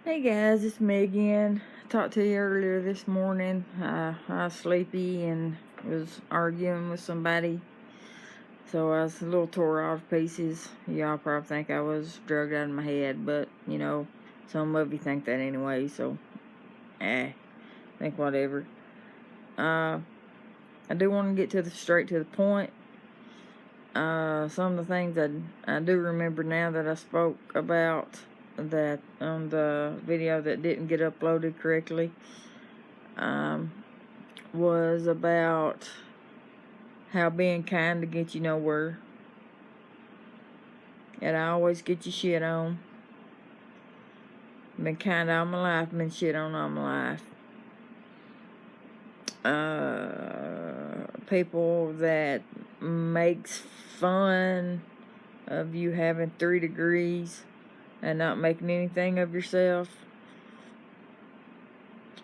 Hey guys, it's me again. I talked to you earlier this morning. I was sleepy and was arguing with somebody, so I was a little tore off pieces. Y'all probably think I was drugged out of my head, but some of you think that anyway, so think whatever. I do want to get straight to the point. Some of the things I do remember now that I spoke about that on the video that didn't get uploaded correctly was about how being kind to get you nowhere. And I always get your shit on. Been kind all my life, been shit on all my life. People that makes fun of you having 3 degrees and not making anything of yourself.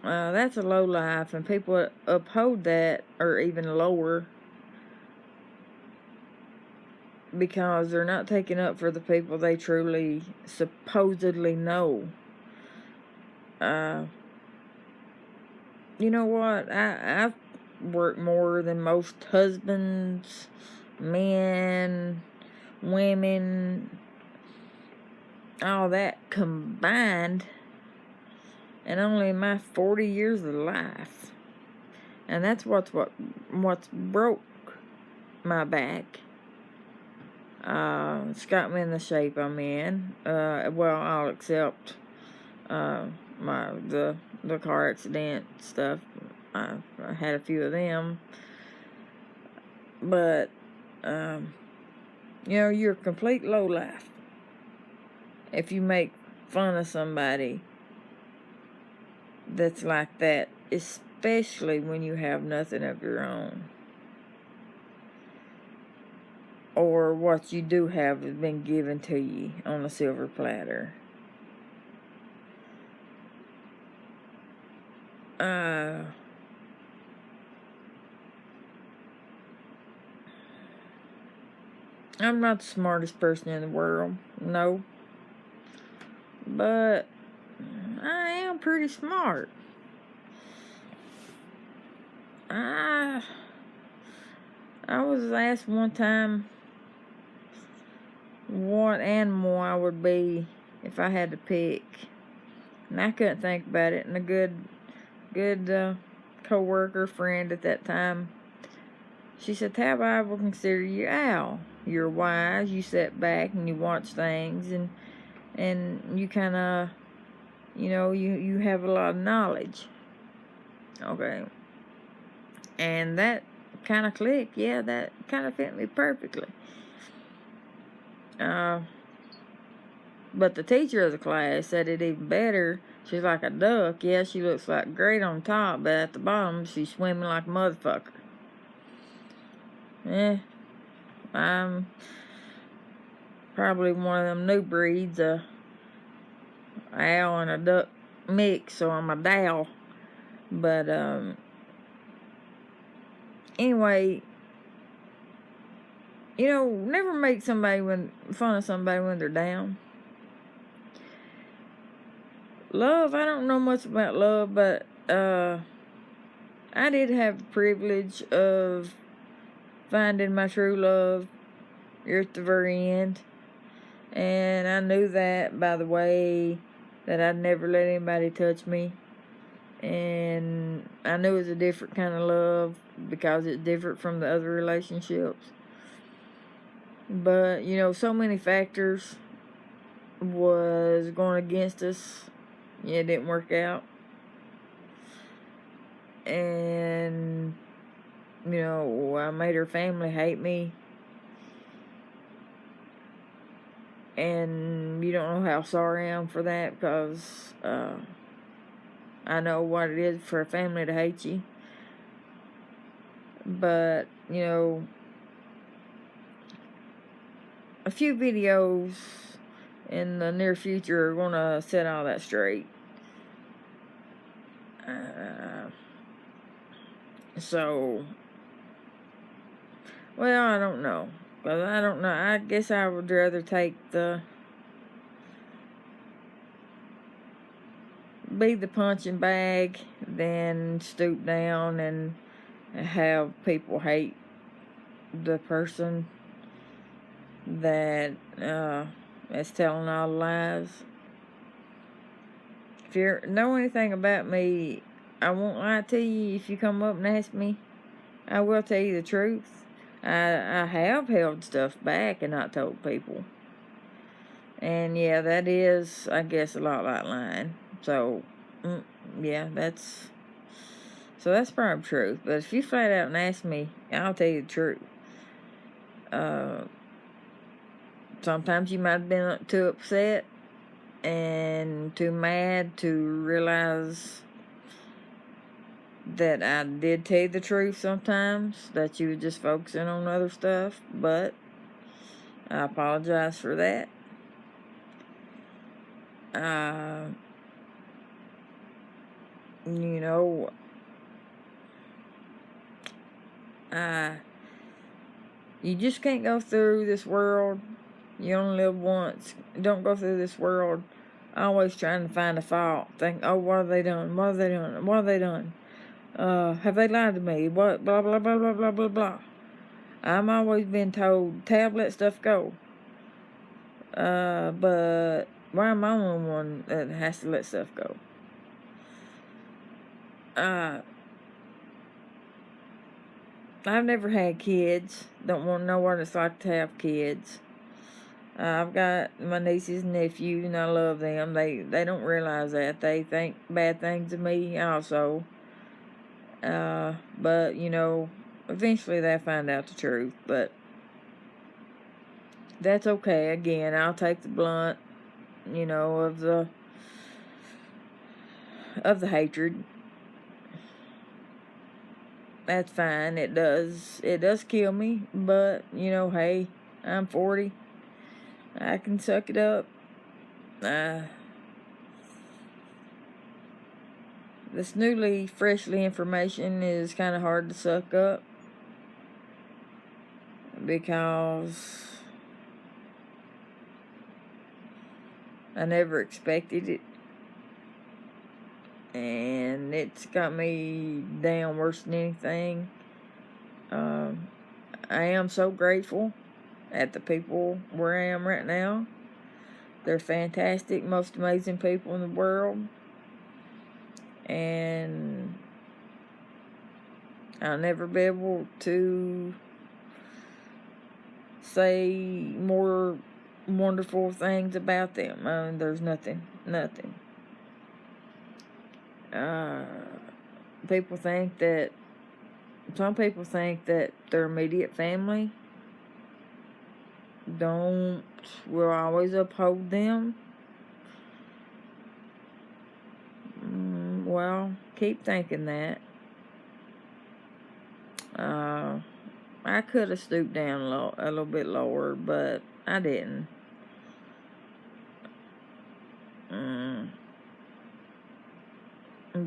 That's a low life, and people that uphold that or even lower because they're not taking up for the people they truly supposedly know. You know what? I've worked more than most husbands, men, women, all that combined, and only in my 40 years of life. And that's what's broke my back. It's got me in the shape I'm in. Well, I'll accept the car accident stuff. I had a few of them, but you're a complete lowlife if you make fun of somebody that's like that, especially when you have nothing of your own, or what you do have has been given to you on a silver platter. I'm not the smartest person in the world, no. But I am pretty smart. I was asked one time what animal I would be if I had to pick. And I couldn't think about it. And a good co-worker friend at that time, she said, Tab, I will consider you owl. You're wise, you sit back and you watch things, and you kind of, you have a lot of knowledge. Okay. And that kind of clicked. Yeah, that kind of fit me perfectly. But the teacher of the class said it even better. She's like a duck. Yeah, she looks like great on top, but at the bottom, she's swimming like a motherfucker. I'm probably one of them new breeds, a owl and a duck mix, so I'm a dow. But anyway, never make fun of somebody when they're down. Love, I don't know much about love, but I did have the privilege of finding my true love at the very end. And I knew that by the way that I'd never let anybody touch me. And I knew it was a different kind of love because it's different from the other relationships. But, so many factors was going against us. It didn't work out. And, I made her family hate me. And you don't know how sorry I am for that, because I know what it is for a family to hate you. But, a few videos in the near future are going to set all that straight. So, well, I don't know. But I don't know. I guess I would rather take the be the punching bag than stoop down and have people hate the person that is telling all the lies. If you know anything about me, I won't lie to you. If you come up and ask me, I will tell you the truth. I have held stuff back and not told people. And yeah, that is, I guess, a lot like lying. So, yeah, that's probably truth. But if you flat out and ask me, I'll tell you the truth. Sometimes you might have been too upset and too mad to realize that I did tell you the truth sometimes, that you were just focusing on other stuff, but I apologize for that. You know, you just can't go through this world. You only live once. Don't go through this world always trying to find a fault. Think, oh, what have they done? What have they done? What have they done? Have they lied to me? What? Blah, blah, blah, blah, blah, blah, blah. I'm always been told, Tab, let stuff go. But why am I the only one that has to let stuff go? I've never had kids. Don't want to know what it's like to have kids. I've got my nieces and nephews, and I love them. They don't realize that. They think bad things of me also. But, you know, eventually they find out the truth. But that's okay. Again, I'll take the blunt, you know, of the hatred. That's fine. It does kill me, but, you know, hey, I'm 40. I can suck it up. This newly, freshly information is kind of hard to suck up because I never expected it. And it's got me down worse than anything. I am so grateful at the people where I am right now. They're fantastic, most amazing people in the world. And I'll never be able to say more wonderful things about them. I mean, there's nothing. Some people think that their immediate family will always uphold them. Well, keep thinking that. I could have stooped down a little bit lower, but I didn't.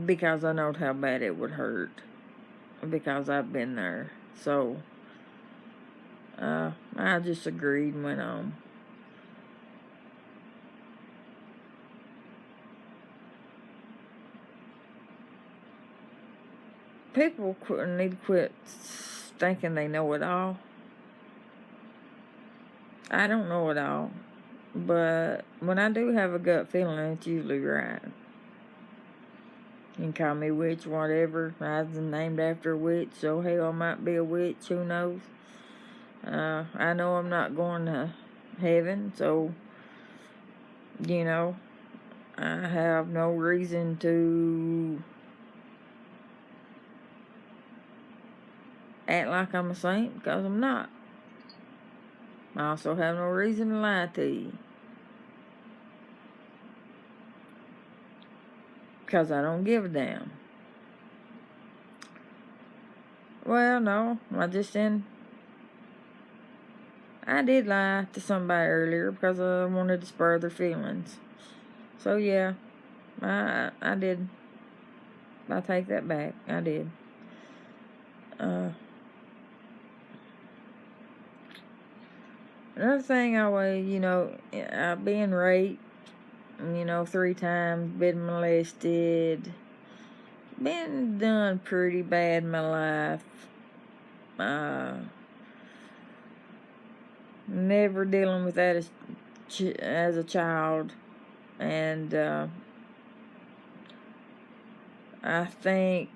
Because I know how bad it would hurt. Because I've been there. So, I just agreed and went on. People need to quit thinking they know it all. I don't know it all. But when I do have a gut feeling, it's usually right. You can call me witch, whatever. I was named after a witch, so hell, I might be a witch, who knows. I know I'm not going to heaven, so, you know, I have no reason to act like I'm a saint, because I'm not. I also have no reason to lie to you, because I don't give a damn. Well, no, I did lie to somebody earlier because I wanted to spur their feelings. So yeah, I did. I take that back. I did. Another thing, being raped, 3 times, been molested, been done pretty bad in my life. Never dealing with that as a child. And I think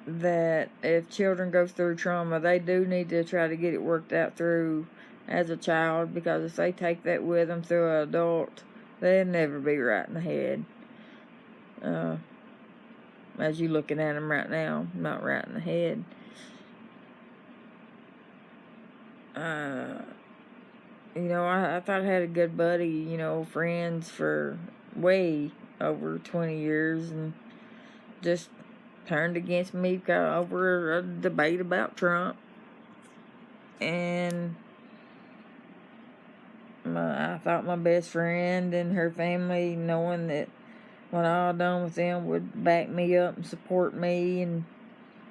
that if children go through trauma, they do need to try to get it worked out through as a child, because if they take that with them through an adult, they'll never be right in the head. As you looking at them right now, not right in the head. I thought I had a good buddy, friends for way over 20 years, and just turned against me over a debate about Trump. And I thought my best friend and her family, knowing that when all done with them, would back me up and support me.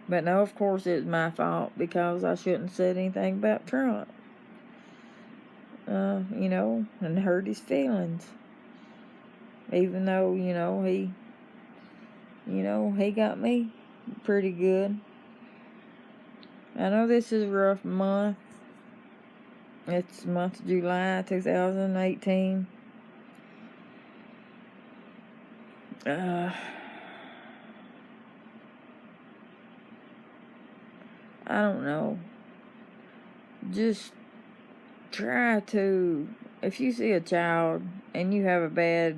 But no, of course it was my fault, because I shouldn't have said anything about Trump. And hurt his feelings. Even though, he got me pretty good. I know this is a rough month. It's the month of July 2018. I don't know. Just try to, if you see a child and you have a bad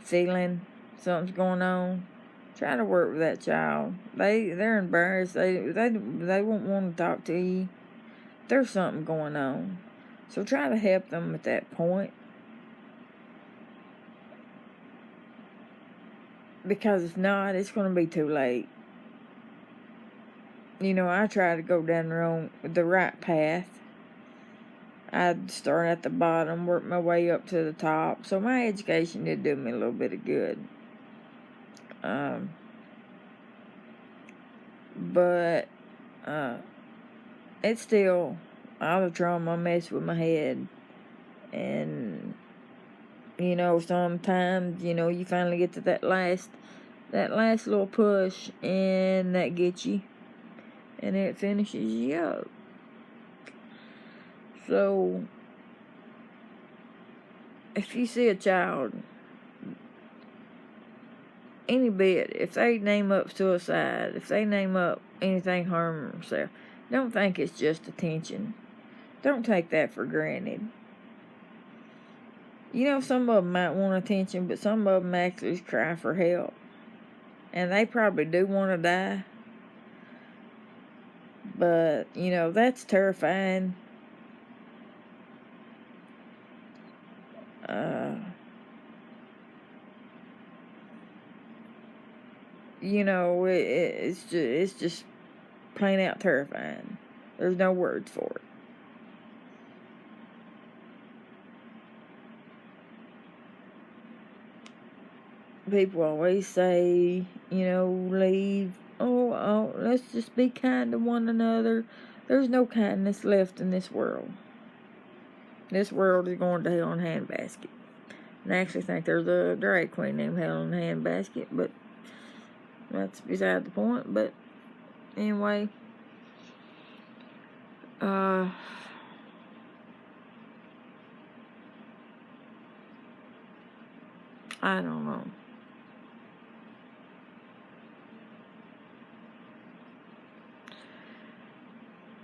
feeling something's going on, try to work with that child. They're embarrassed. They won't want to talk to you. There's something going on. So try to help them at that point. Because if not, it's going to be too late. I try to go down the right path. I'd start at the bottom, work my way up to the top. So my education did do me a little bit of good. But it's still, all the trauma mess with my head. And, sometimes, you finally get to that last little push, and that gets you. And it finishes you up. So, if you see a child, any bit, if they name up suicide, if they name up anything harming themselves, don't think it's just attention. Don't take that for granted. Some of them might want attention, but some of them actually cry for help. And they probably do want to die. But, that's terrifying. It's just plain out terrifying. There's no words for it. People always say, leave. Oh, let's just be kind to one another. There's no kindness left in this world. This world is going to hell in a handbasket. And I actually think there's a drag queen named Hell in a Handbasket, but that's beside the point. But anyway, I don't know.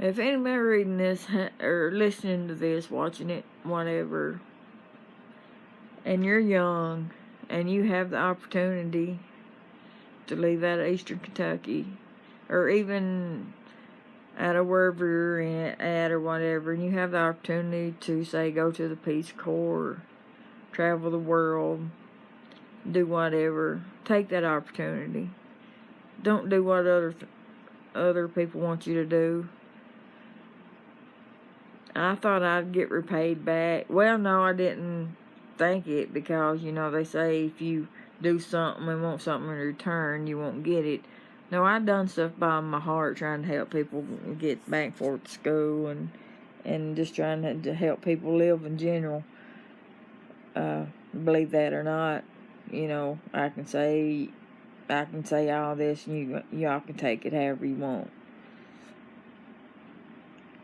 If anybody reading this or listening to this, watching it, whatever, and you're young and you have the opportunity to leave out of Eastern Kentucky, or even out of wherever you're at or whatever, and you have the opportunity to, say, go to the Peace Corps, travel the world, do whatever, take that opportunity. Don't do what other people want you to do. I thought I'd get repaid back. Well, no, I didn't think it, because, they say if you do something and want something in return, you won't get it. No, I've done stuff by my heart, trying to help people get back and forth to school, and just trying to help people live in general. believe that or not. You know, I can say all this, and y'all can take it however you want.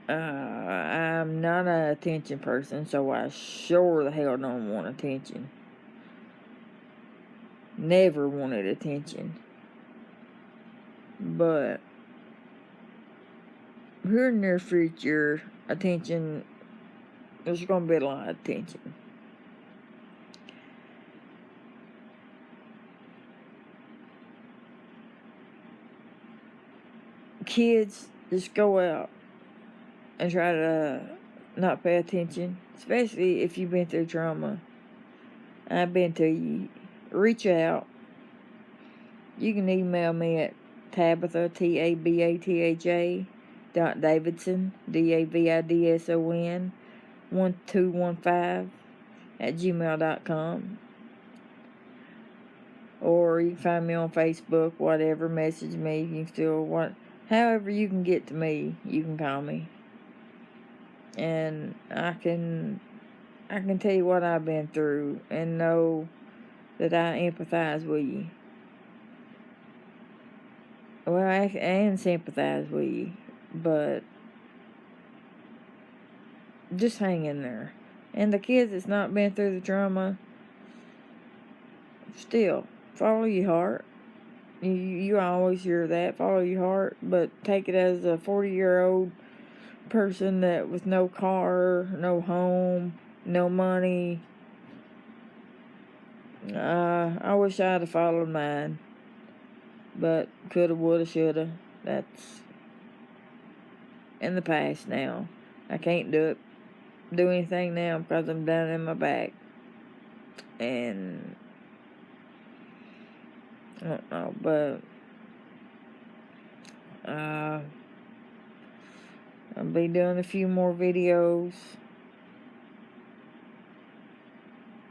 I'm not an attention person, so I sure the hell don't want attention. Never wanted attention. But here in the near future, attention, there's going to be a lot of attention. Kids, just go out and try to not pay attention, especially if you've been through trauma. I've been to you. Reach out. You can email me at Tabitha, TABATHA, Davidson, DAVIDSON, 1215 at gmail.com. Or you can find me on Facebook, whatever, message me. You can still, however you can get to me, you can call me. And I can tell you what I've been through and know that I empathize with you. Well, and sympathize with you, but just hang in there. And the kids that's not been through the trauma, still, follow your heart. You always hear that, follow your heart, but take it as a 40-year-old person that with no car, no home, no money. I wish I'd have followed mine. But coulda, woulda, shoulda. That's in the past now. I can't do anything now because I'm down in my back. And I don't know, but I'll be doing a few more videos.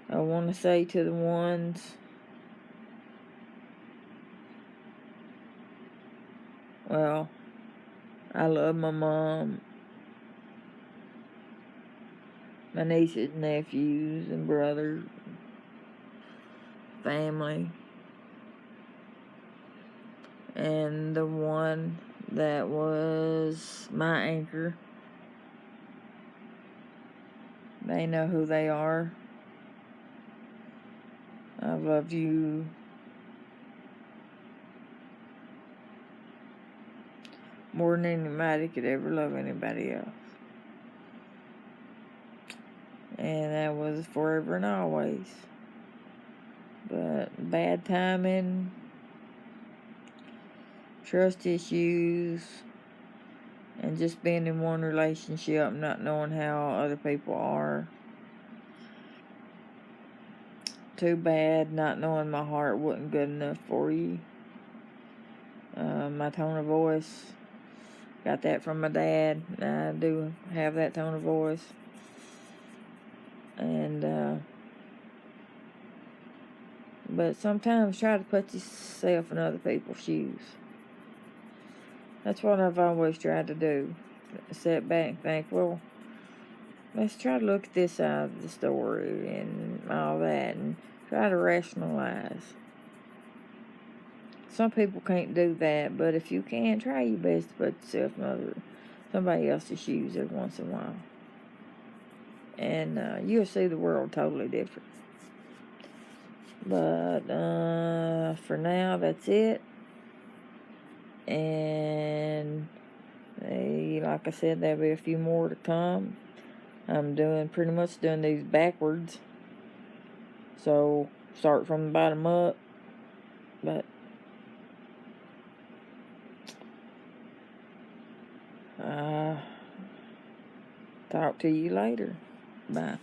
I want to say to the ones, well, I love my mom, my nieces, nephews, and brothers, family, and the one that was my anchor. They know who they are. I love you more than anybody could ever love anybody else. And that was forever and always. But bad timing, trust issues, and just being in one relationship, not knowing how other people are. Too bad not knowing my heart wasn't good enough for you. My tone of voice, got that from my dad. I do have that tone of voice. And, but sometimes try to put yourself in other people's shoes. That's what I've always tried to do. Sit back and think, well, let's try to look at this side of the story and all that and try to rationalize. Some people can't do that, but if you can, try your best to put yourself in somebody else's shoes every once in a while. And you'll see the world totally different. But for now, that's it. And like I said, there'll be a few more to come. I'm pretty much doing these backwards. So start from the bottom up. But talk to you later. Bye.